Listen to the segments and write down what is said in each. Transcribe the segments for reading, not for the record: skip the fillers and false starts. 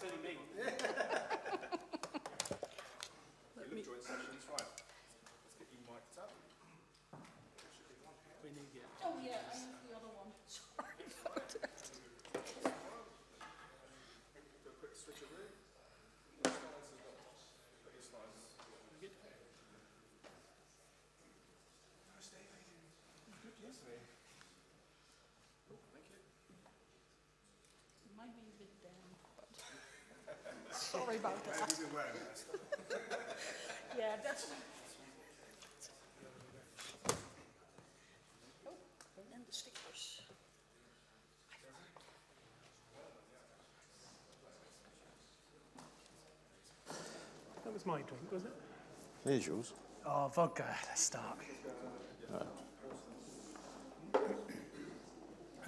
It's only me. Joint sessions, right. Let's get you mic'd up. We need you. Oh yeah, I have the other one. Sorry about that. Do a quick switcheroo. Put your slides. Good. Good, yes. Oh, thank you. It might be a bit damp, but sorry about that. You've been wearing that stuff. Yeah, that's. Oh, and the stickers. That was my drink, was it? Here's yours. Oh, vodka. Let's start.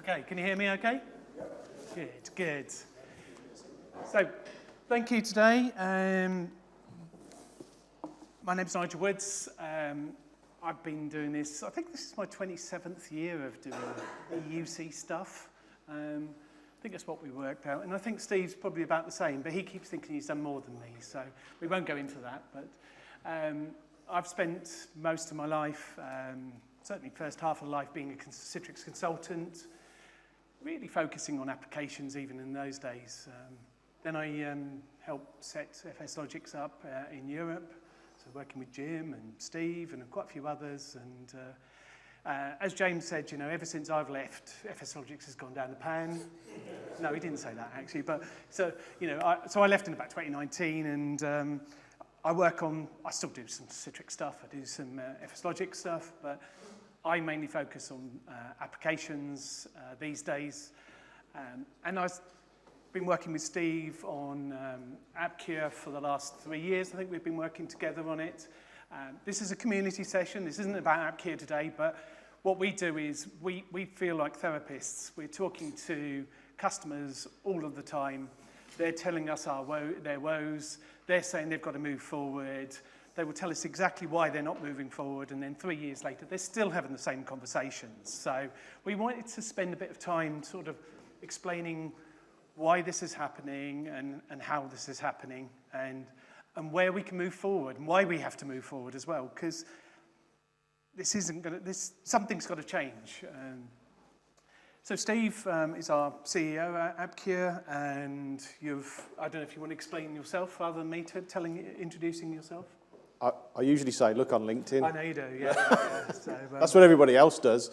Okay, can you hear me okay? Good, good. So, thank you today. My name's Nigel Woods. I've been doing this, I think this is my 27th year of doing EUC stuff. I think that's what we worked out. And I think Steve's probably about the same, but he keeps thinking he's done more than me. So we won't go into that. But I've spent most of my life, certainly first half of life, being a Citrix consultant, really focusing on applications even in those days. Then I helped set FS Logics up in Europe. So working with Jim and Steve and quite a few others. And as James said, you know, ever since I've left, FS Logics has gone down the pan. No, he didn't say that actually. But so, you know, I left in about 2019 and I still do some Citrix stuff. I do some FS Logics stuff, but I mainly focus on applications these days. And I've been working with Steve on AppCure for the last 3 years. I think we've been working together on it. This is a community session. This isn't about AppCure today, but what we do is we feel like therapists. We're talking to customers all of the time. They're telling us their woes. They're saying they've got to move forward. They will tell us exactly why they're not moving forward, and then 3 years later, they're still having the same conversations. So we wanted to spend a bit of time sort of explaining why this is happening and how this is happening and where we can move forward and why we have to move forward as well, because this isn't going to, something's got to change. So Steve is our CEO at AppCure, and I don't know if you want to explain yourself rather than me introducing yourself. I usually say, look on LinkedIn. I know you do, yeah. So, that's what everybody else does.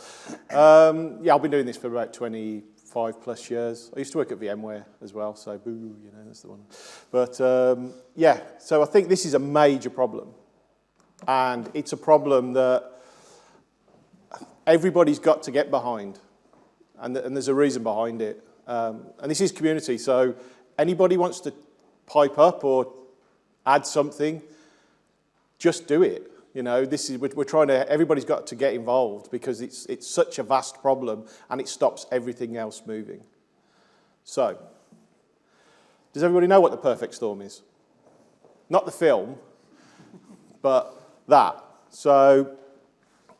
Yeah, I've been doing this for about 25 plus years. I used to work at VMware as well, so boo, you know, that's the one. But yeah, so I think this is a major problem. And it's a problem that everybody's got to get behind. And there's a reason behind it. And this is community, so anybody wants to pipe up or add something, just do it. You know, we're trying to, everybody's got to get involved because it's such a vast problem and it stops everything else moving. So, does everybody know what the perfect storm is? Not the film, but that. So,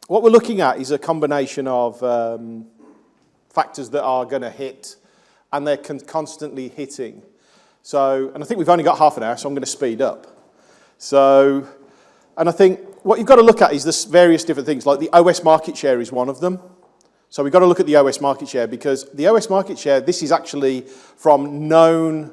what we're looking at is a combination of factors that are going to hit, and they're constantly hitting. So, and I think we've only got half an hour, so I'm going to speed up. So, and I think what you've got to look at is this various different things, like the OS market share is one of them. So we've got to look at the OS market share, because the OS market share, this is actually from known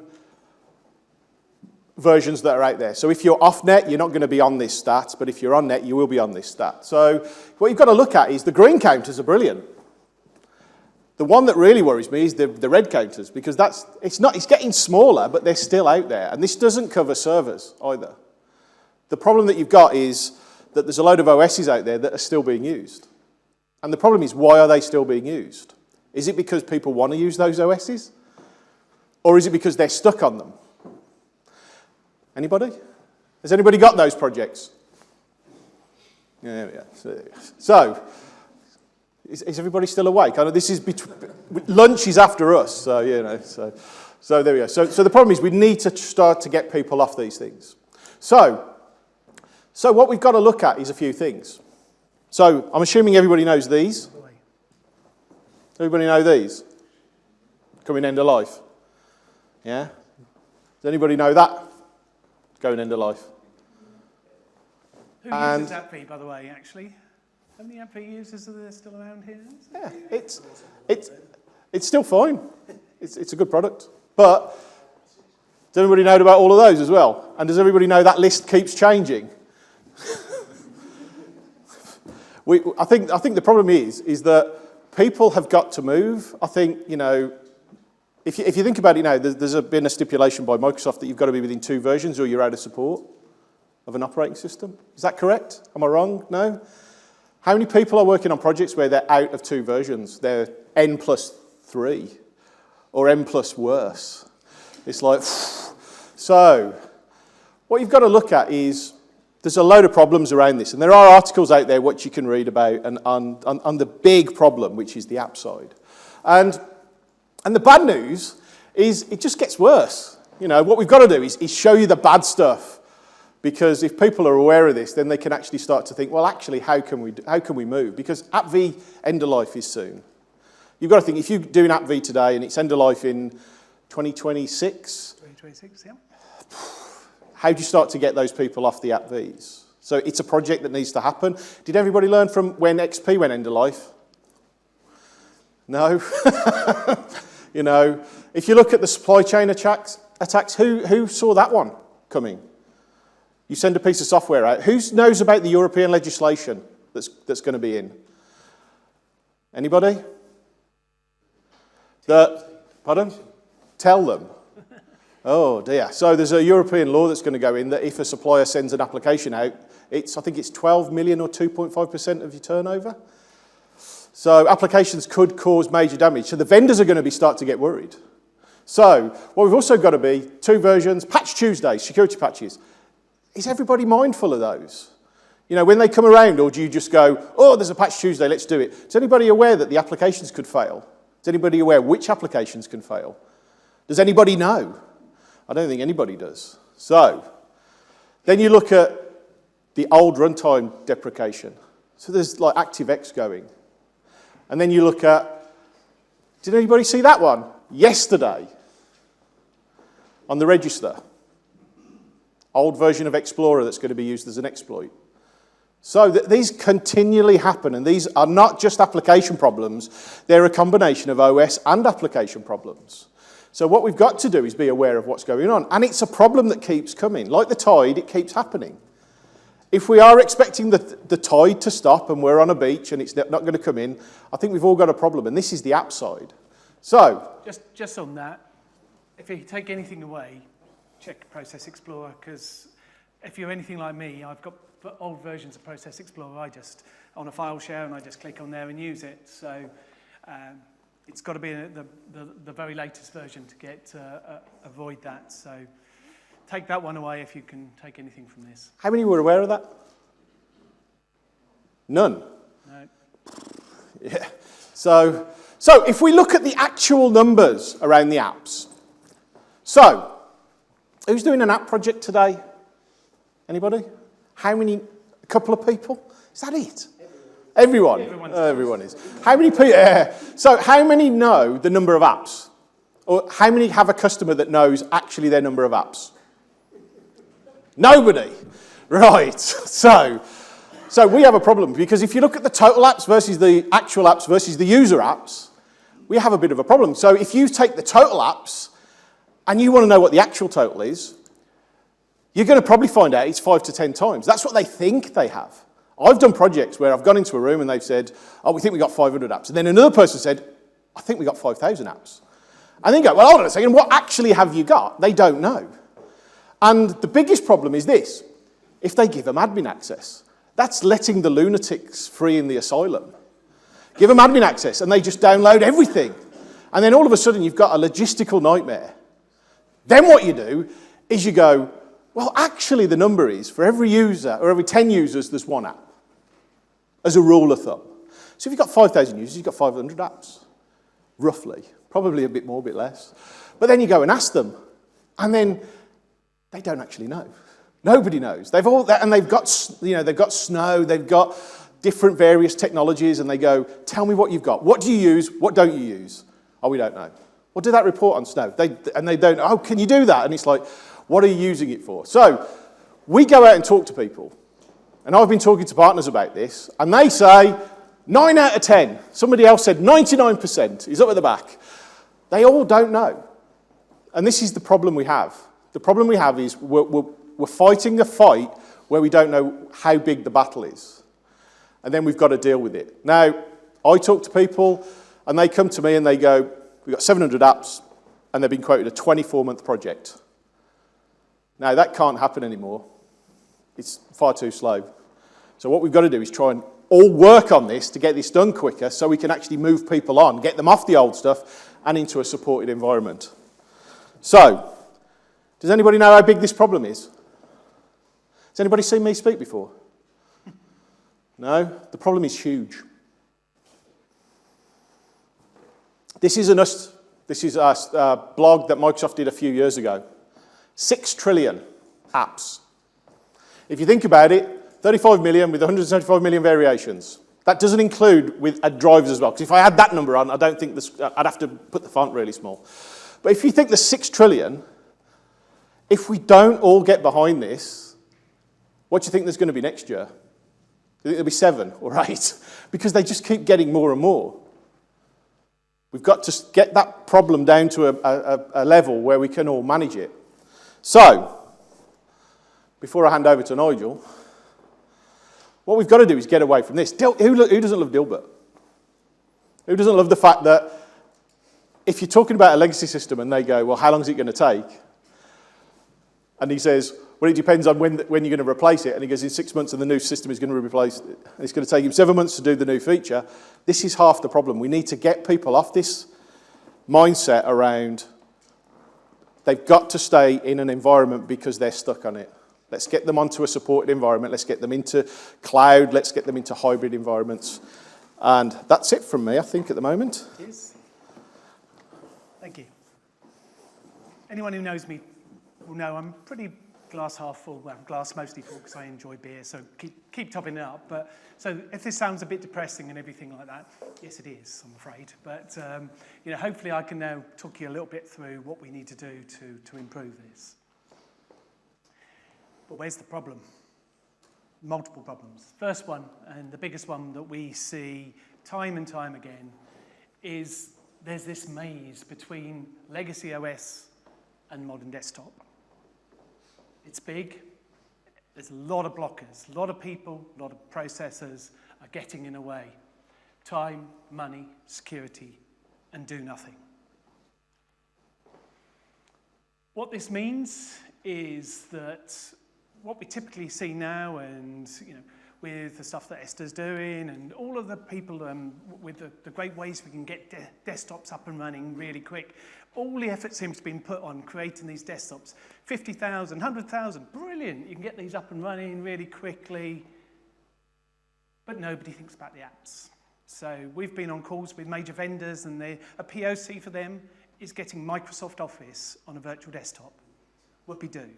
versions that are out there. So if you're off net, you're not going to be on this stat, but if you're on net, you will be on this stat. So what you've got to look at is the green counters are brilliant. The one that really worries me is the red counters, because it's getting smaller, but they're still out there. And this doesn't cover servers either. The problem that you've got is that there's a load of OSs out there that are still being used. And the problem is, why are they still being used? Is it because people want to use those OSs? Or is it because they're stuck on them? Anybody? Has anybody got those projects? Yeah, there we go. So is everybody still awake? I know this is lunch is after us, so you know. So there we go. So the problem is we need to start to get people off these things. So what we've got to look at is a few things. So I'm assuming everybody knows these. Everybody know these? Coming end of life. Yeah? Does anybody know that? Going end of life. Who uses AppV, by the way, actually? How many AppV users are there still around here? Yeah, it's still fine. It's a good product. But does everybody know about all of those as well? And does everybody know that list keeps changing? I think the problem is that people have got to move. I think, if you think about it now, there's been a stipulation by Microsoft that you've got to be within 2 versions or you're out of support of an operating system. Is that correct? Am I wrong? No? How many people are working on projects where they're out of 2 versions? They're N+3 or N+ worse. It's like, so what you've got to look at is there's a load of problems around this, and there are articles out there which you can read about and on the big problem, which is the app side. And the bad news is it just gets worse. What we've got to do is show you the bad stuff, because if people are aware of this, then they can actually start to think, well, actually, how can we move? Because AppV end of life is soon. You've got to think, if you're doing AppV today and it's end of life in 2026, 2026, yeah. How do you start to get those people off the AppVs? So it's a project that needs to happen. Did everybody learn from when XP went end of life? No. If you look at the supply chain attacks, who saw that one coming? You send a piece of software out. Who knows about the European legislation that's going to be in? Anybody? Pardon? Tell them. Oh dear. So there's a European law that's going to go in that if a supplier sends an application out, I think it's 12 million or 2.5% of your turnover. So applications could cause major damage. So the vendors are going to start to get worried. So what we've also got to be, 2 versions, Patch Tuesdays, security patches. Is everybody mindful of those? When they come around, or do you just go, oh, there's a Patch Tuesday, let's do it? Is anybody aware that the applications could fail? Is anybody aware which applications can fail? Does anybody know? I don't think anybody does. So then you look at the old runtime deprecation. So there's like ActiveX going. And then you look at, did anybody see that one? Yesterday on the register. Old version of Explorer that's going to be used as an exploit. So these continually happen, and these are not just application problems, they're a combination of OS and application problems. So what we've got to do is be aware of what's going on, and it's a problem that keeps coming. Like the tide, it keeps happening. If we are expecting the tide to stop and we're on a beach and it's not going to come in, I think we've all got a problem, and this is the app side. So just on that, if you take anything away, check Process Explorer, because if you're anything like me, I've got old versions of Process Explorer. On a file share, and I just click on there and use it. So it's got to be the very latest version to avoid that. So take that one away if you can take anything from this. How many were aware of that? None? No. Yeah. So if we look at the actual numbers around the apps. So, who's doing an app project today? Anybody? How many? A couple of people? Is that it? Everyone? Everyone is. How many people? So how many know the number of apps? Or how many have a customer that knows actually their number of apps? Nobody. Right. So we have a problem, because if you look at the total apps versus the actual apps versus the user apps, we have a bit of a problem. So if you take the total apps and you want to know what the actual total is, you're going to probably find out it's 5 to 10 times. That's what they think they have. I've done projects where I've gone into a room and they've said, oh, we think we got 500 apps. And then another person said, I think we got 5,000 apps. And then go, well, hold on a second, what actually have you got? They don't know. And the biggest problem is this. If they give them admin access, that's letting the lunatics free in the asylum. Give them admin access and they just download everything. And then all of a sudden you've got a logistical nightmare. Then what you do is you go, well, actually the number is for every user, or every 10 users, there's one app, as a rule of thumb. So if you've got 5,000 users, you've got 500 apps, roughly. Probably a bit more, a bit less. But then you go and ask them, and then they don't actually know. Nobody knows. They've got Snow, they've got different various technologies, and they go, tell me what you've got. What do you use? What don't you use? Oh, we don't know. Or do that report on snow. And they don't, oh, can you do that? And it's like, what are you using it for? So we go out and talk to people. And I've been talking to partners about this. And they say 9 out of 10. Somebody else said 99%. He's up at the back. They all don't know. And this is the problem we have. The problem we have is we're fighting a fight where we don't know how big the battle is. And then we've got to deal with it. Now, I talk to people, and they come to me and they go, we've got 700 apps, and they've been quoted a 24-month project. Now, that can't happen anymore. It's far too slow. So what we've got to do is try and all work on this to get this done quicker so we can actually move people on, get them off the old stuff and into a supported environment. So, does anybody know how big this problem is? Has anybody seen me speak before? No? The problem is huge. This is a blog that Microsoft did a few years ago. 6 trillion apps. If you think about it, 35 million with 175 million variations. That doesn't include with drivers as well. Because if I had that number on, I don't think I'd have to put the font really small. But if you think the 6 trillion, if we don't all get behind this, what do you think there's going to be next year? Do you think there'll be 7 or 8? Because they just keep getting more and more. We've got to get that problem down to a level where we can all manage it. So, before I hand over to Nigel, what we've got to do is get away from this. Who doesn't love Dilbert? Who doesn't love the fact that if you're talking about a legacy system and they go, well, how long is it going to take? And he says, well, it depends on when you're going to replace it. And he goes, in 6 months and the new system is going to replace it. And it's going to take him 7 months to do the new feature. This is half the problem. We need to get people off this mindset around they've got to stay in an environment because they're stuck on it. Let's get them onto a supported environment. Let's get them into cloud. Let's get them into hybrid environments. And that's it from me, I think, at the moment. It is. Thank you. Anyone who knows me will know I'm pretty glass half full, well, glass mostly full because I enjoy beer, so keep topping it up. But so if this sounds a bit depressing and everything like that, yes, it is, I'm afraid. But hopefully I can now talk you a little bit through what we need to do to improve this. But where's the problem? Multiple problems. First one, and the biggest one that we see time and time again, is there's this maze between legacy OS and modern desktop. It's big, there's a lot of blockers, a lot of people, a lot of processors are getting in the way. Time, money, security, and do nothing. What this means is that what we typically see now, and with the stuff that Esther's doing, and all of the people with the great ways we can get desktops up and running really quick, all the effort seems to be put on creating these desktops. 50,000, 100,000, brilliant! You can get these up and running really quickly, but nobody thinks about the apps. So we've been on calls with major vendors, and a POC for them is getting Microsoft Office on a virtual desktop. What we do?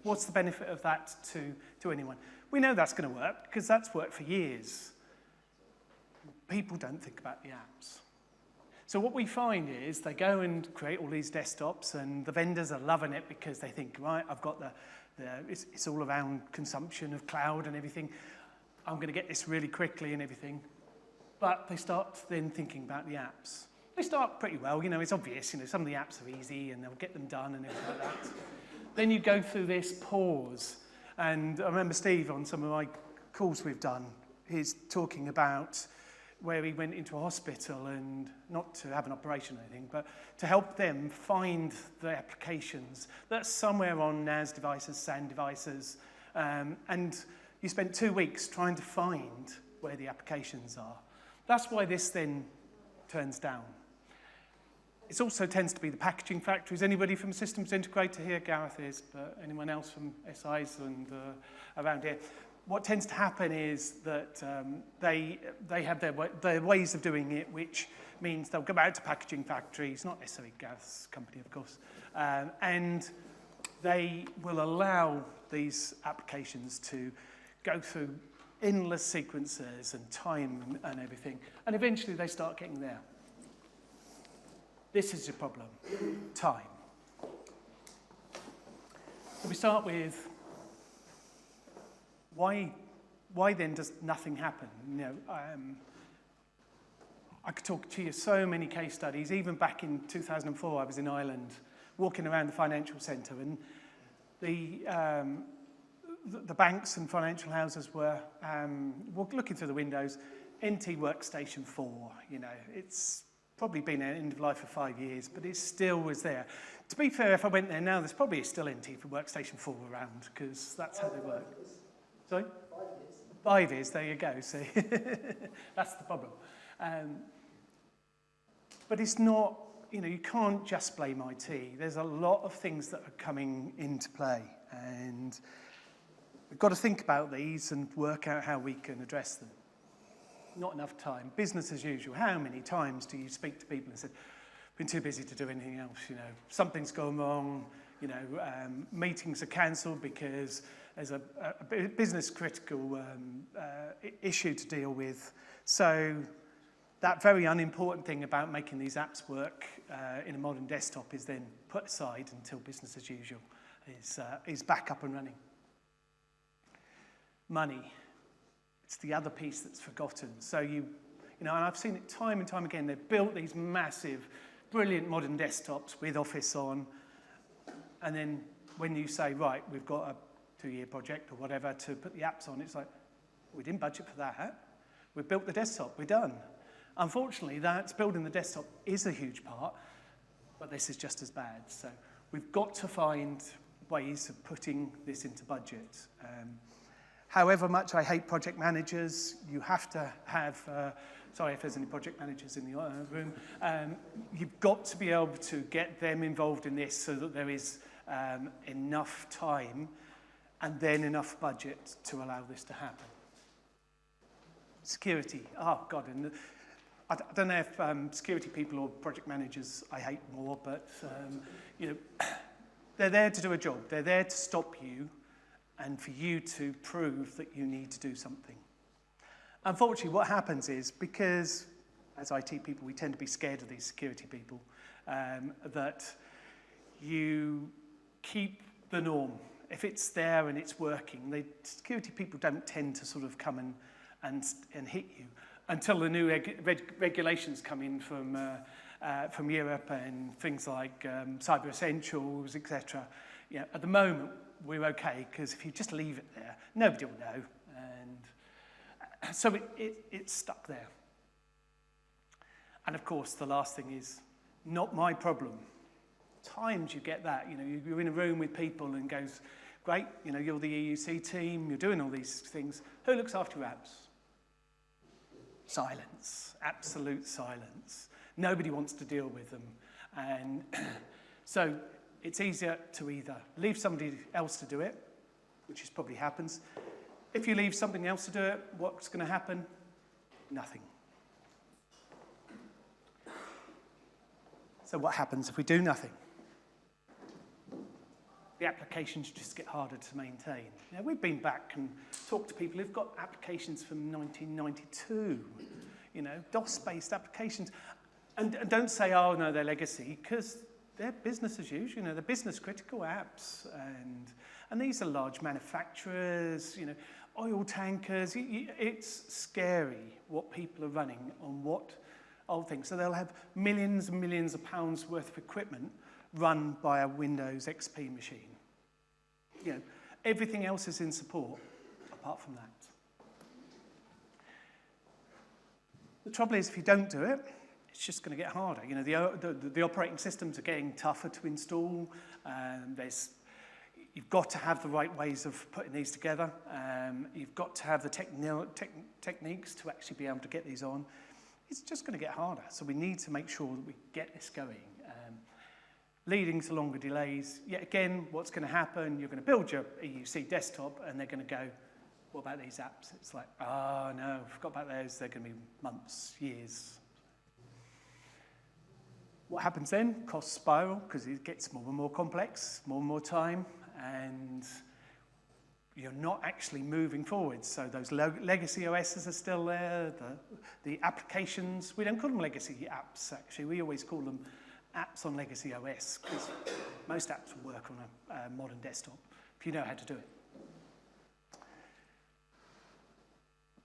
What's the benefit of that to anyone? We know that's going to work because that's worked for years. People don't think about the apps. So what we find is they go and create all these desktops, and the vendors are loving it because they think, right, I've got it's all around consumption of cloud and everything. I'm going to get this really quickly and everything. But they start then thinking about the apps. They start pretty well. It's obvious. Some of the apps are easy and they'll get them done and everything like that. Then you go through this pause. And I remember Steve, on some of my calls we've done, he's talking about where he went into a hospital, and not to have an operation or anything, but to help them find the applications that's somewhere on NAS devices, SAN devices, and you spent 2 weeks trying to find where the applications are. That's why this then turns down. It also tends to be the packaging factories. Anybody from systems integrator here? Gareth is, but anyone else from SIs and around here? What tends to happen is that they have their ways of doing it, which means they'll go out to packaging factories, not necessarily Gareth's company, of course, and they will allow these applications to go through endless sequences and time and everything, and eventually they start getting there. This is your problem, time. So we start with, why then does nothing happen? You know, I could talk to you so many case studies. Even back in 2004, I was in Ireland, walking around the financial centre, and the banks and financial houses were looking through the windows. NT Workstation 4, you know, it's probably been end of life for 5 years, but it still was there. To be fair, if I went there now, there's probably still NT for Workstation 4 around, because that's how they work. Sorry? 5 years. 5 years, there you go, see. That's the problem. But it's not, you know, you can't just blame IT. There's a lot of things that are coming into play, and we've got to think about these and work out how we can address them. Not enough time. Business as usual. How many times do you speak to people and say, been too busy to do anything else, you know, something's gone wrong, you know, meetings are cancelled because there's a business critical issue to deal with. So that very unimportant thing about making these apps work in a modern desktop is then put aside until business as usual is back up and running. Money. It's the other piece that's forgotten. So you know, and I've seen it time and time again. They've built these massive, brilliant modern desktops with Office on, and then when you say, right, we've got a 2-year project or whatever to put the apps on, it's like, we didn't budget for that. We built the desktop. We're done. Unfortunately, building the desktop is a huge part, but this is just as bad. So we've got to find ways of putting this into budget. However much I hate project managers, you have to have, sorry if there's any project managers in the room, you've got to be able to get them involved in this so that there is enough time and then enough budget to allow this to happen. Security, oh God, and I don't know if security people or project managers I hate more, but you know, they're there to do a job. They're there to stop you and for you to prove that you need to do something. Unfortunately, what happens is, because as IT people, we tend to be scared of these security people, that you keep the norm. If it's there and it's working, security people don't tend to sort of come and hit you until the new regulations come in from Europe and things like Cyber Essentials, etc. Yeah, at the moment, we're okay, because if you just leave it there, nobody will know. And so it's stuck there. And of course, the last thing is not my problem. Times you get that, you know, you're in a room with people and goes, great, you know, you're the EUC team, you're doing all these things. Who looks after your apps? Silence, absolute silence. Nobody wants to deal with them. And so it's easier to either leave somebody else to do it, which is probably happens. If you leave something else to do it, what's going to happen? Nothing. So what happens if we do nothing? The applications just get harder to maintain. Now, we've been back and talked to people who've got applications from 1992, you know, DOS-based applications. And don't say, oh, no, they're legacy, because they're business as usual, you know, they're business-critical apps. And these are large manufacturers, you know, oil tankers. It's scary what people are running on what old things. So they'll have millions and millions of pounds worth of equipment run by a Windows XP machine. You know, everything else is in support apart from that. The trouble is, if you don't do it, it's just going to get harder. You know, the operating systems are getting tougher to install. You've got to have the right ways of putting these together. You've got to have the techniques to actually be able to get these on. It's just going to get harder. So we need to make sure that we get this going. Leading to longer delays. Yet again, what's going to happen? You're going to build your EUC desktop, and they're going to go, what about these apps? It's like, oh, no, forgot about those. They're going to be months, years. What happens then? Costs spiral, because it gets more and more complex, more and more time, and you're not actually moving forward. So those legacy OSs are still there. The applications, we don't call them legacy apps, actually. We always call them apps on legacy OS, because most apps will work on a modern desktop if you know how to do it.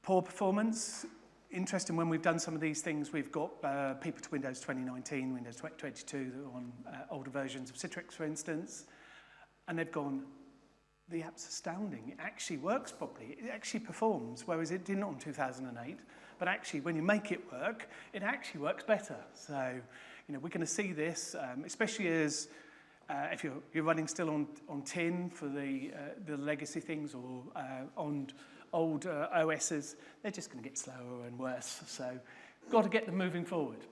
Poor performance. Interesting, when we've done some of these things, we've got people to Windows 2019, Windows 2022 that are on older versions of Citrix, for instance, and they've gone, the app's astounding. It actually works properly. It actually performs, whereas it didn't on 2008. But actually, when you make it work, it actually works better. So, we're going to see this, especially as if you're running still on tin for the legacy things or on old OSs, they're just going to get slower and worse. So, got to get them moving forward.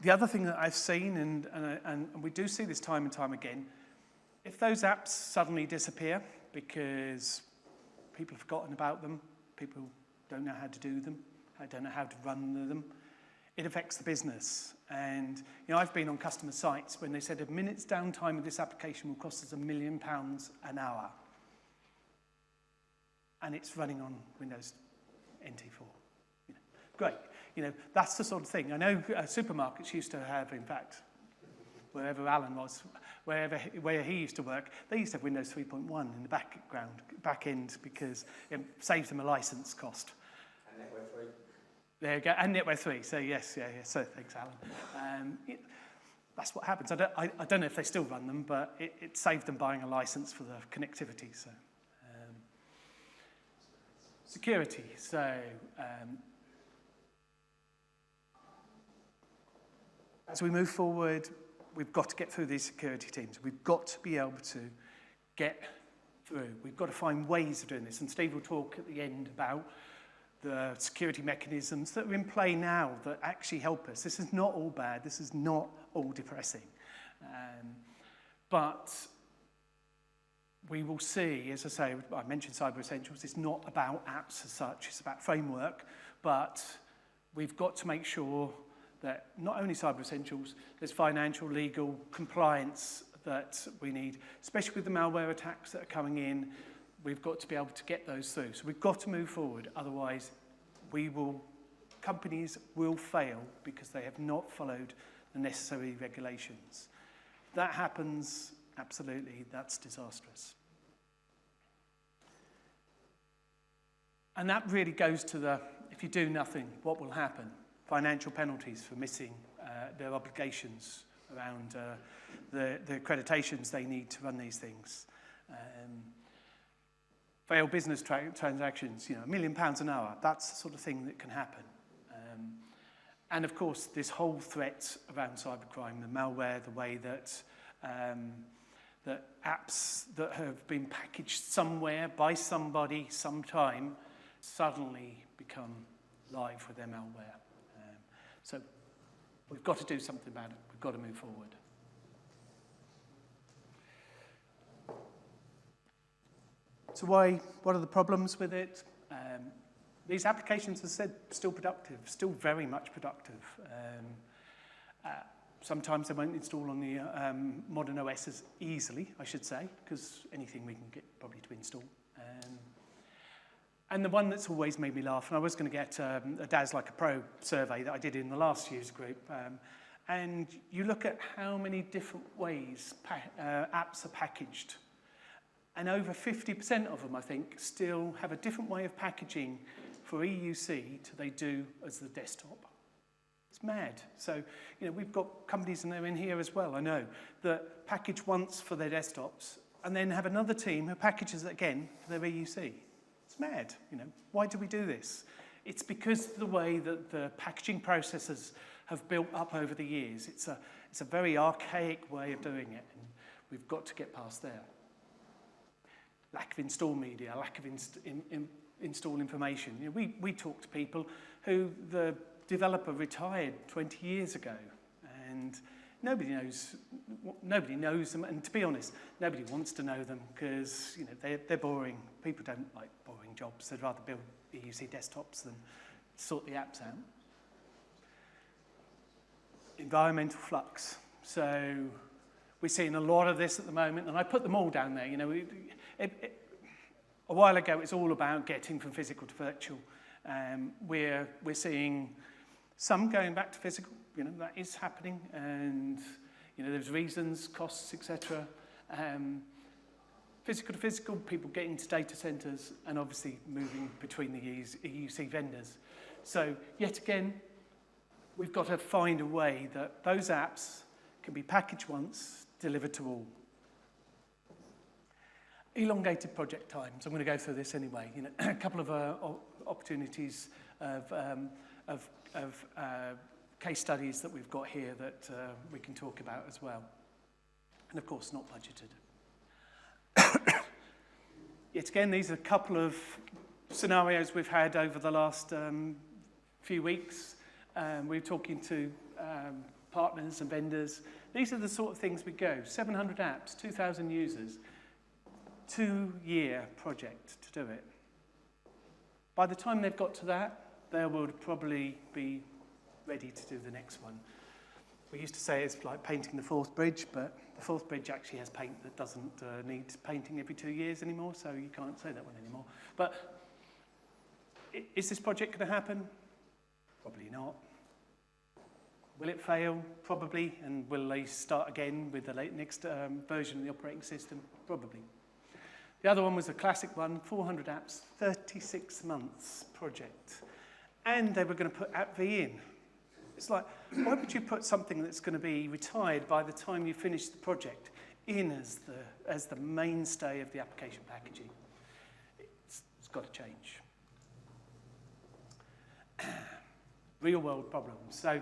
The other thing that I've seen, and we do see this time and time again, if those apps suddenly disappear because people have forgotten about them, people don't know how to do them, don't know how to run them, it affects the business. And I've been on customer sites when they said a minute's downtime of this application will cost us £1 million an hour. And it's running on Windows NT4. Great. That's the sort of thing. I know supermarkets used to have, in fact, wherever Alan was, where he used to work, they used to have Windows 3.1 in the back end, because it saves them a license cost. And Network 3. There you go, and Network 3. So yes, so thanks, Alan. That's what happens. I don't know if they still run them, but it saved them buying a license for the connectivity. So security. So as we move forward, we've got to get through these security teams. We've got to be able to get through. We've got to find ways of doing this. And Steve will talk at the end about the security mechanisms that are in play now that actually help us. This is not all bad. This is not all depressing. But we will see, as I say, I mentioned Cyber Essentials. It's not about apps as such. It's about framework. But we've got to make sure that not only Cyber Essentials, there's financial, legal, compliance that we need, especially with the malware attacks that are coming in. We've got to be able to get those through. So we've got to move forward. Otherwise, companies will fail because they have not followed the necessary regulations. If that happens, absolutely, that's disastrous. And that really goes to if you do nothing, what will happen? Financial penalties for missing their obligations around the accreditations they need to run these things. Failed business transactions, £1 million an hour, that's the sort of thing that can happen. And of course, this whole threat around cybercrime, the malware, the way that that apps that have been packaged somewhere by somebody sometime suddenly become live with their malware. So we've got to do something about it. We've got to move forward. So what are the problems with it? These applications, as I said, still productive, still very much productive. Sometimes they won't install on the modern OSs easily, I should say, because anything we can get probably to install. And the one that's always made me laugh, and I was going to get a DAS Like a Pro survey that I did in the last user group, and you look at how many different ways apps are packaged. And over 50% of them, I think, still have a different way of packaging for EUC to they do as the desktop. It's mad. So, we've got companies, and they're in here as well, I know, that package once for their desktops and then have another team who packages it again for their EUC. It's mad, Why do we do this? It's because of the way that the packaging processes have built up over the years. It's a very archaic way of doing it, and we've got to get past there. Lack of install media, lack of install information. We talk to people who the developer retired 20 years ago, and nobody knows them, and to be honest, nobody wants to know them because they're boring. People don't like boring jobs. They'd rather build EUC desktops than sort the apps out. Environmental flux. So we're seeing a lot of this at the moment, and I put them all down there. A while ago, it's all about getting from physical to virtual, We're seeing some going back to physical, that is happening, and there's reasons, costs, etc. Physical to physical, people getting to data centers, and obviously moving between the EUC vendors. So yet again, we've got to find a way that those apps can be packaged once, delivered to all. Elongated project times. I'm going to go through this anyway. A couple of opportunities of case studies that we've got here that we can talk about as well. And of course, not budgeted. Yet again, these are a couple of scenarios we've had over the last few weeks. We're talking to partners and vendors. These are the sort of things we go. 700 apps, 2,000 users, 2-year project to do it. By the time they've got to that, they would probably be ready to do the next one. We used to say it's like painting the Forth Bridge, but the Forth Bridge actually has paint that doesn't need painting every 2 years anymore, so you can't say that one anymore. But is this project going to happen? Probably not. Will it fail? Probably. And will they start again with the next version of the operating system? Probably. The other one was a classic one, 400 apps, 36 months project. And they were going to put App V in. It's like, why would you put something that's going to be retired by the time you finish the project in as the mainstay of the application packaging? It's got to change. Real world problems. So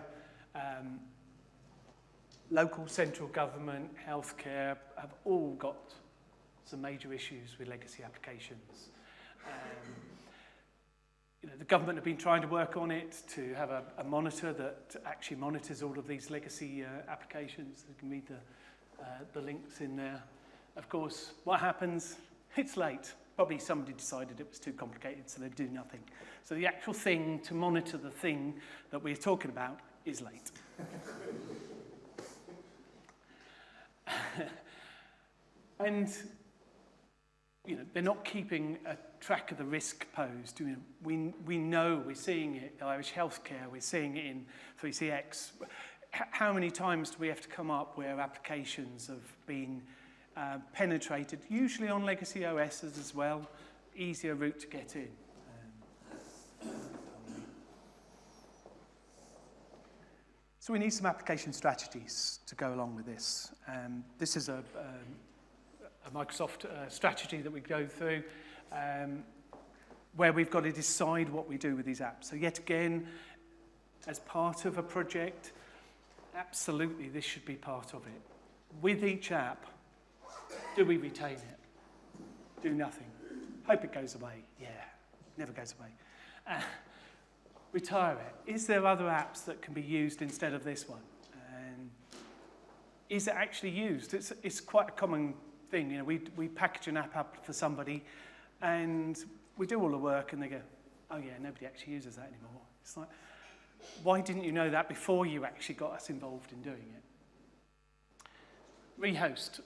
local, central government, healthcare have all got some major issues with legacy applications. The government have been trying to work on it to have a monitor that actually monitors all of these legacy applications. You can read the links in there. Of course, what happens? It's late. Probably somebody decided it was too complicated, so they'd do nothing. So the actual thing to monitor the thing that we're talking about is late. And they're not keeping a track of the risk posed. We know, we're seeing it in Irish healthcare, we're seeing it in 3CX. How many times do we have to come up where applications have been penetrated, usually on legacy OSs as well, easier route to get in. So we need some application strategies to go along with this. This is a Microsoft strategy that we go through where we've got to decide what we do with these apps. So yet again, as part of a project, absolutely this should be part of it. With each app, do we retain it? Do nothing. Hope it goes away. Yeah, never goes away. Retire it. Is there other apps that can be used instead of this one? Is it actually used? It's quite a common thing. We package an app up for somebody and we do all the work and they go, oh yeah, nobody actually uses that anymore. It's like, why didn't you know that before you actually got us involved in doing it? Rehost.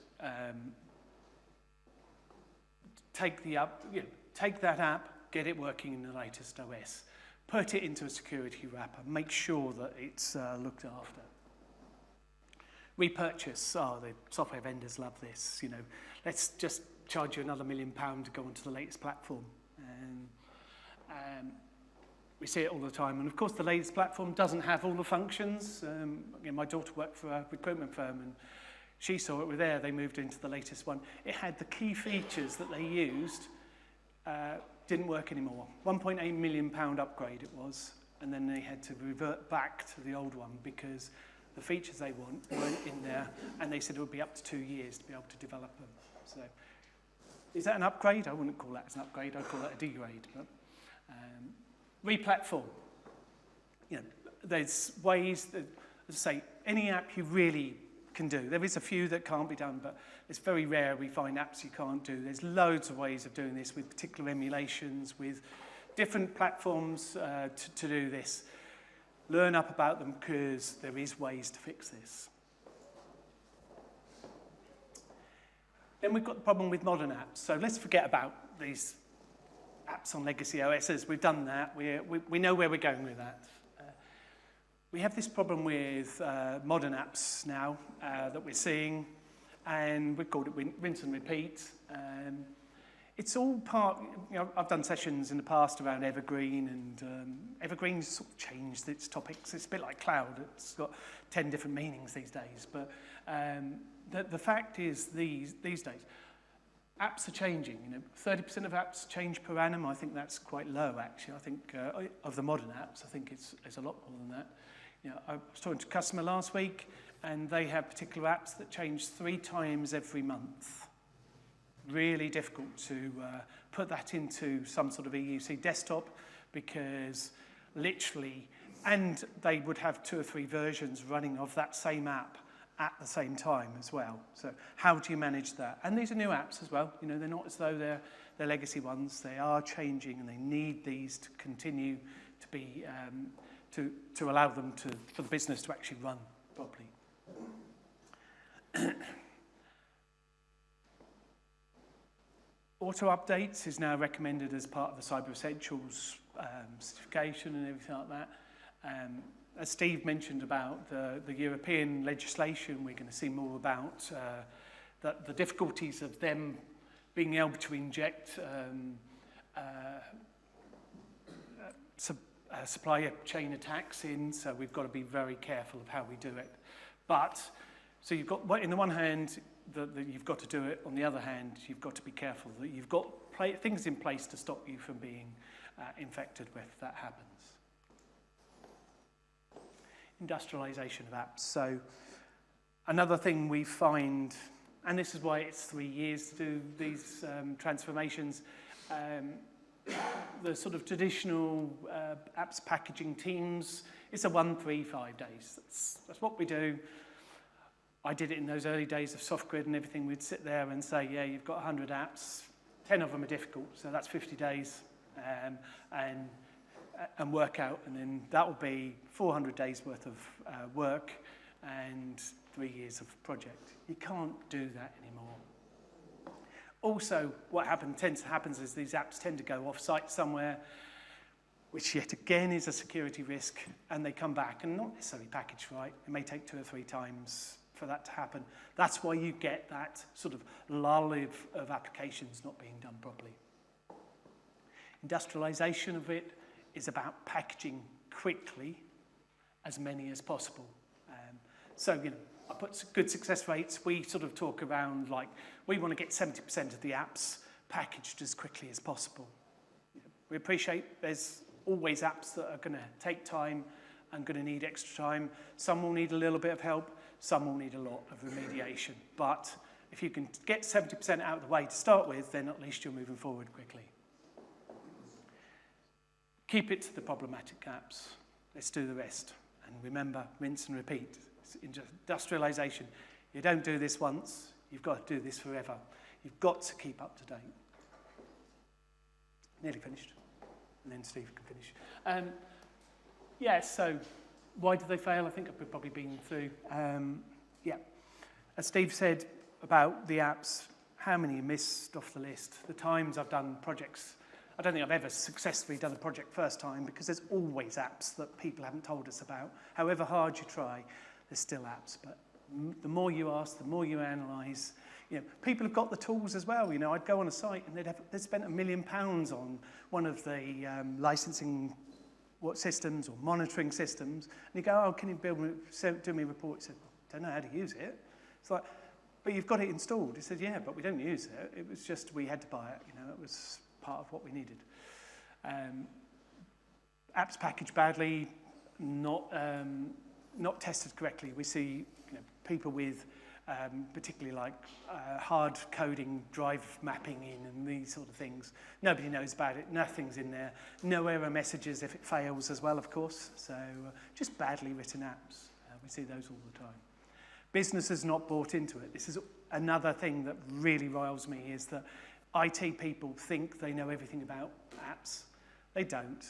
Take that app, get it working in the latest OS. Put it into a security wrapper. Make sure that it's looked after. Repurchase. Oh, the software vendors love this. Let's just charge you another £1 million to go onto the latest platform. We see it all the time. And of course, the latest platform doesn't have all the functions. My daughter worked for a recruitment firm, and she saw it with there. They moved into the latest one. It had the key features that they used. Didn't work anymore. £1.8 million upgrade it was, and then they had to revert back to the old one because the features they want weren't in there, and they said it would be up to 2 years to be able to develop them. So, is that an upgrade? I wouldn't call that an upgrade. I'd call that a degrade. But re-platform. There's ways that, as I say, any app you really can do. There is a few that can't be done, but it's very rare we find apps you can't do. There's loads of ways of doing this with particular emulations, with different platforms to do this. Learn up about them because there is ways to fix this. Then we've got the problem with modern apps. So let's forget about these apps on legacy OSs. We've done that. We know where we're going with that. We have this problem with modern apps now that we're seeing, and we've called it rinse and repeat. It's all part, I've done sessions in the past around Evergreen, and Evergreen's sort of changed its topics. It's a bit like cloud. It's got 10 different meanings these days. But the fact is, these days, apps are changing. 30% of apps change per annum. I think that's quite low, actually. I think of the modern apps, I think it's a lot more than that. I was talking to a customer last week, and they have particular apps that change 3 times every month. Really difficult to put that into some sort of EUC desktop, because literally, and they would have 2 or 3 versions running of that same app at the same time as well. So how do you manage that? And these are new apps as well. They're not as though they're legacy ones. They are changing, and they need these to continue to be to allow them for the business to actually run properly. Auto updates is now recommended as part of the Cyber Essentials certification and everything like that. As Steve mentioned about the European legislation, we're going to see more about the difficulties of them being able to inject supply chain attacks in, so we've got to be very careful of how we do it. But, so you've got, in the one hand, that you've got to do it. On the other hand, you've got to be careful that you've got things in place to stop you from being infected if that happens. Industrialization of apps. So another thing we find, and this is why it's 3 years to do these transformations, the sort of traditional apps packaging teams, it's a 1, 3, 5 days. That's what we do. I did it in those early days of SoftGrid and everything. We'd sit there and say, yeah, you've got 100 apps, 10 of them are difficult, so that's 50 days, and work out, and then that will be 400 days worth of work and 3 years of project. You can't do that anymore. Also, what tends to happen is these apps tend to go off-site somewhere, which yet again is a security risk, and they come back and not necessarily packaged right. It may take 2 or 3 times for that to happen. That's why you get that sort of lull of applications not being done properly. Industrialization of it is about packaging quickly as many as possible. So, I put good success rates. We sort of talk around like, we want to get 70% of the apps packaged as quickly as possible. We appreciate there's always apps that are going to take time and going to need extra time. Some will need a little bit of help. Some will need a lot of remediation. But if you can get 70% out of the way to start with, then at least you're moving forward quickly. Keep it to the problematic apps. Let's do the rest. And remember, rinse and repeat. Industrialization. You don't do this once, you've got to do this forever. You've got to keep up to date. Nearly finished. And then Steve can finish. So why did they fail? I think I've probably been through. As Steve said about the apps, how many you missed off the list? The times I've done projects, I don't think I've ever successfully done a project first time, because there's always apps that people haven't told us about. However hard you try, there's still apps. But the more you ask, the more you analyse. People have got the tools as well. I'd go on a site and they'd spent £1 million on one of the licensing systems or monitoring systems. And you go, oh, can you do me a report? He said, don't know how to use it. It's like, but you've got it installed. He said, yeah, but we don't use it. It was just, we had to buy it. It was part of what we needed. Apps packaged badly, not tested correctly. We see people with particularly like hard coding, drive mapping in and these sort of things. Nobody knows about it. Nothing's in there. No error messages if it fails as well, of course. So just badly written apps. We see those all the time. Businesses not bought into it. This is another thing that really riles me, is that IT people think they know everything about apps. They don't.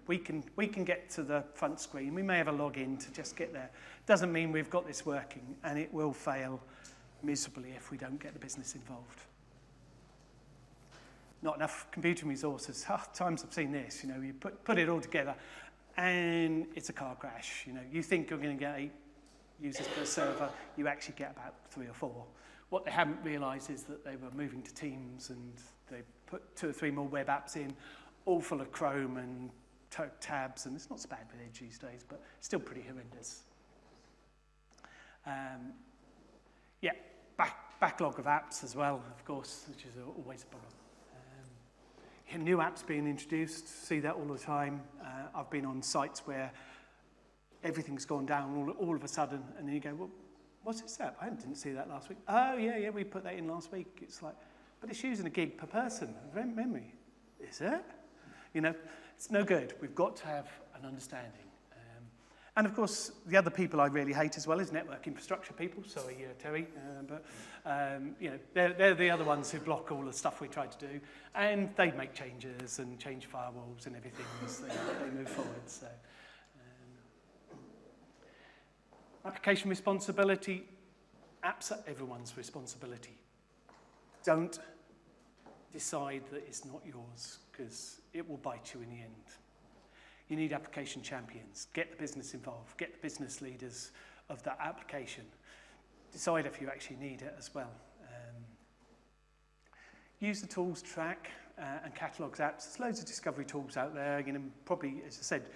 We can get to the front screen. We may have a login to just get there. Doesn't mean we've got this working, and it will fail miserably if we don't get the business involved. not enough computing resources. Times I've seen this, you know, you put it all together and it's a car crash. You know, you think you're going to get 8 users per server, you actually get about 3 or 4. What they haven't realised is that they were moving to Teams and they put 2 or 3 more web apps in, all full of Chrome and tabs, and it's not so bad with Edge these days, but still pretty horrendous. Yeah, backlog of apps as well, of course, which is always a problem. New apps being introduced, see that all the time. I've been on sites where everything's gone down all of a sudden, and then you go, well, what's this app? I didn't see that last week. Oh, yeah, we put that in last week. It's like, but it's using a gig per person, memory. Is it? You know, it's no good. We've got to have an understanding. And of course, the other people I really hate as well is network infrastructure people. Sorry, Terry, but you know, they're the other ones who block all the stuff we try to do, and they make changes and change firewalls and everything as they move forward. So, application responsibility, apps are everyone's responsibility. Don't decide that it's not yours, because it will bite you in the end. You need application champions. Get the business involved. Get the business leaders of that application. Decide if you actually need it as well. Use the tools to track and catalogue apps. There's loads of discovery tools out there. You know, probably, as I said,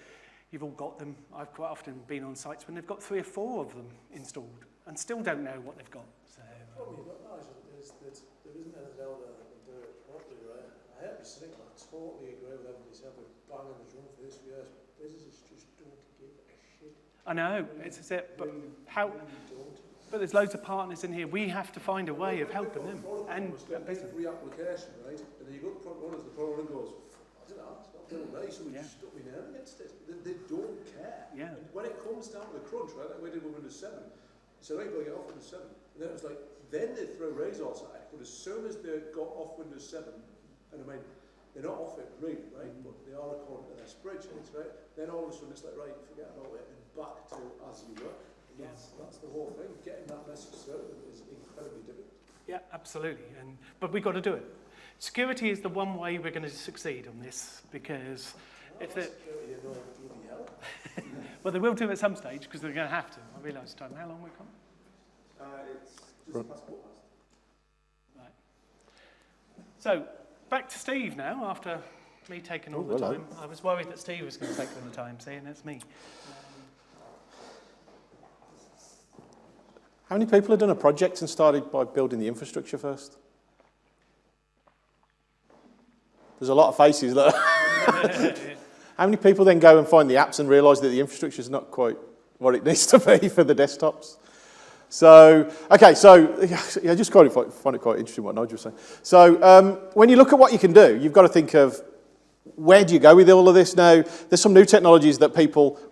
you've all got them. I've quite often been on sites when they've got 3 or 4 of them installed and still don't know what they've got. So, the problem you've got, Nigel, is that there isn't anything out there that can do it properly, right? I hate to be cynical, I totally agree with everybody said, we're banging the drum for this for years. Businesses just don't give a shit. I know, it's it, but how? Don't. But there's loads of partners in here. We have to find a way of helping them and business. Every application, right? And then you got the front runners, the front runner goes, I don't know, it's not doing right, so we just stuck me down against it. They don't care. Yeah. And when it comes down to the crunch, right, like we did with Windows 7, so right, we'll get off Windows 7. And then it was like, then they throw resource at it, but as soon as they got off Windows 7, and I mean, they're not off it really, right? But they are according to their spreadsheets, right? Then all of a sudden it's like, right, forget about it and back to as you were. That's the whole thing. Getting that message through is incredibly difficult. Yeah, absolutely. But we've got to do it. Security is the one way we're going to succeed on this, because if it, well, they will do at some stage because they're going to have to. I realise time. How long we've got? It's just past quarter past. Right. So back to Steve now. After me taking all the time, I was worried that Steve was going to take all the time. See, and it's me. How many people have done a project and started by building the infrastructure first? There's a lot of faces there. How many people then go and find the apps and realise that the infrastructure is not quite what it needs to be for the desktops? So, okay, so I just find it quite interesting what Nigel was saying. So when you look at what you can do, you've got to think of where do you go with all of this now? There's some new technologies that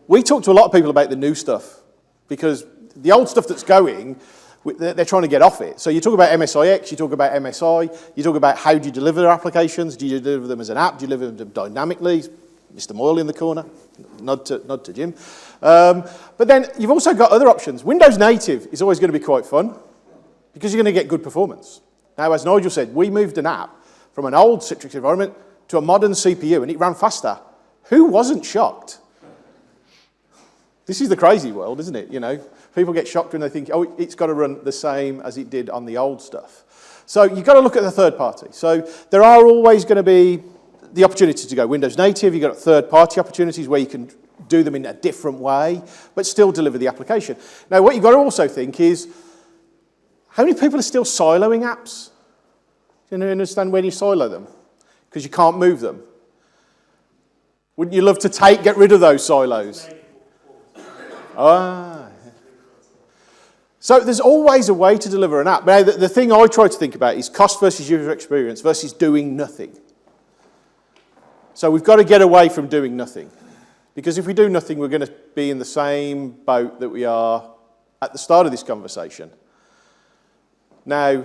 we talk to a lot of people about the new stuff, because the old stuff that's going, they're trying to get off it. So you talk about MSIX, you talk about MSI, you talk about how do you deliver applications, do you deliver them as an app, do you deliver them dynamically? Mr. Moyle in the corner, nod to Jim. But then you've also got other options. Windows native is always going to be quite fun because you're going to get good performance. Now, as Nigel said, we moved an app from an old Citrix environment to a modern CPU and it ran faster. Who wasn't shocked? This is the crazy world, isn't it? You know, people get shocked when they think, oh, it's got to run the same as it did on the old stuff. So you've got to look at the third party. So there are always going to be the opportunity to go Windows native. You've got third-party opportunities where you can do them in a different way, but still deliver the application. Now, what you've got to also think is, how many people are still siloing apps? Do you understand when you silo them? Because you can't move them. Wouldn't you love to get rid of those silos? So there's always a way to deliver an app. Now, the thing I try to think about is cost versus user experience versus doing nothing. So we've got to get away from doing nothing. Because if we do nothing, we're going to be in the same boat that we are at the start of this conversation. Now,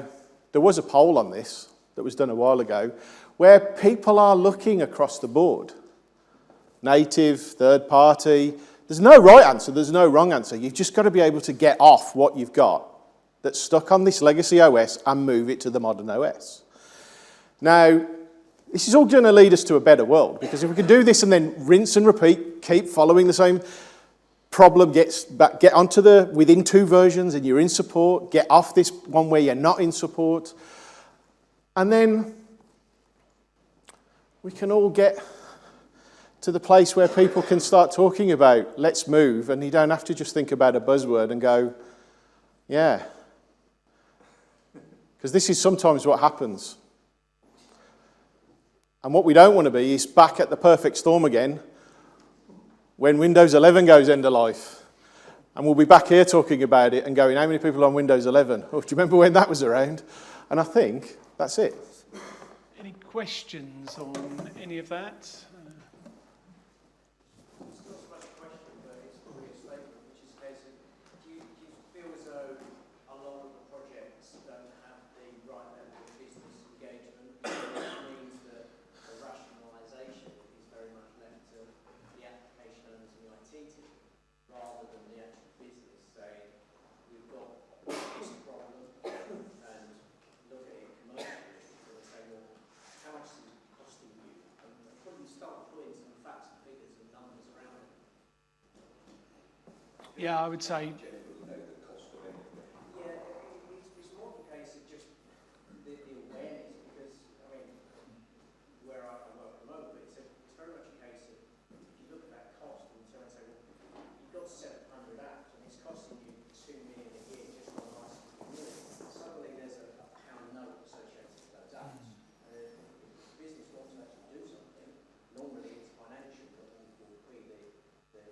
there was a poll on this that was done a while ago where people are looking across the board. Native, third party. There's no right answer, there's no wrong answer. You've just got to be able to get off what you've got that's stuck on this legacy OS and move it to the modern OS. Now, This is all going to lead us to a better world, because if we can do this and then rinse and repeat, keep following the same problem, get onto the within 2 versions and you're in support, get off this one where you're not in support, and then we can all get to the place where people can start talking about let's move, and you don't have to just think about a buzzword and go, yeah. Because this is sometimes what happens. And what we don't want to be is back at the perfect storm again when Windows 11 goes end of life. And we'll be back here talking about it and going, how many people are on Windows 11? Oh, do you remember when that was around? And I think that's it. Any questions on any of that? It's not so much a question, but it's probably a statement, which is a case of, do you feel as though a lot of the projects don't have the right level of business engagement, which means that the rationalisation is very much left to the application owners and the IT team, rather than the actual business saying, we've got this problem, and look at it commercially, and say, well, how much is it costing you? And probably start putting some facts and figures and numbers around it. Yeah, I would say, Yeah, it's more of a case of just the awareness, because, I mean, where I work at the moment, it's very much a case of, if you look at that cost and try and say, well, you've got 700 apps and it's costing you 2 million a year just on license renewal. Suddenly there's a pound note associated with those apps. And if the business wants to actually do something, normally it's financial, but will be the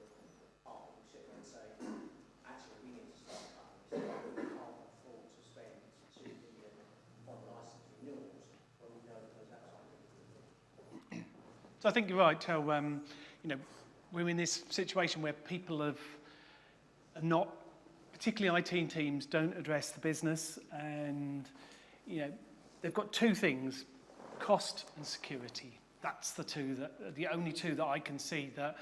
part who sit there and say, actually we need to start cutting this out. We can't afford to spend 2 million on license renewals when we know that those apps aren't going to do it. so I think you're right, how, we're in this situation where people are not, particularly IT teams, don't address the business, and, they've got 2 things, cost and security. That's the only two that I can see that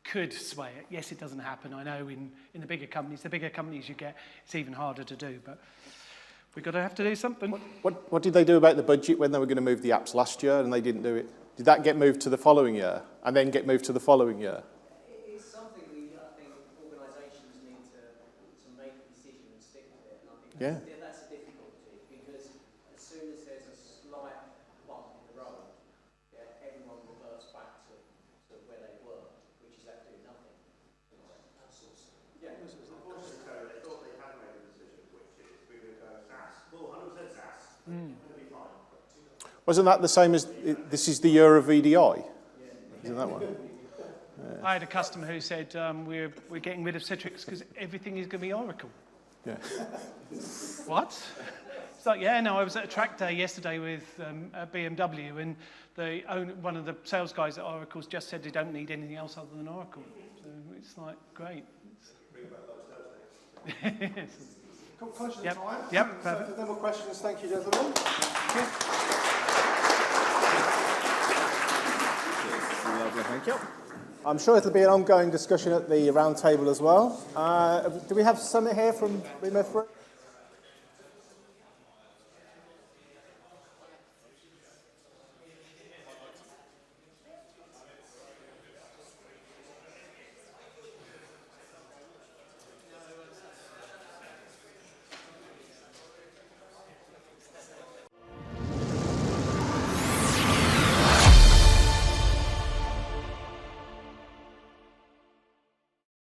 could sway it. Yes, it doesn't happen. I know in the bigger companies you get, it's even harder to do, but we've got to have to do something. What did they do about the budget when they were going to move the apps last year and they didn't do it? Did that get moved to the following year and then get moved to the following year? It's something I think organisations need to make a decision and stick with it. And I think that's a difficulty, because as soon as there's a slight bump in the road, everyone reverts back to where they were, which is absolutely nothing. Outsourcing. Yeah. Unfortunately, they thought they had made a decision, which is we're going to go SaaS. Well, 100% SaaS. Going to be fine. Wasn't that the same as this is the year of VDI? Isn't that one? I had a customer who said, we're getting rid of Citrix because everything is going to be Oracle. Yeah. What? It's like, yeah, no, I was at a track day yesterday with BMW, and one of the sales guys at Oracle's just said they don't need anything else other than Oracle. So it's like, great. Conscious Yep. of time. Yep, So perfect. if there are more questions, thank you, gentlemen. Lovely, thank you. I'm sure it'll be an ongoing discussion at the round table as well. Do we have Summit here from Remove?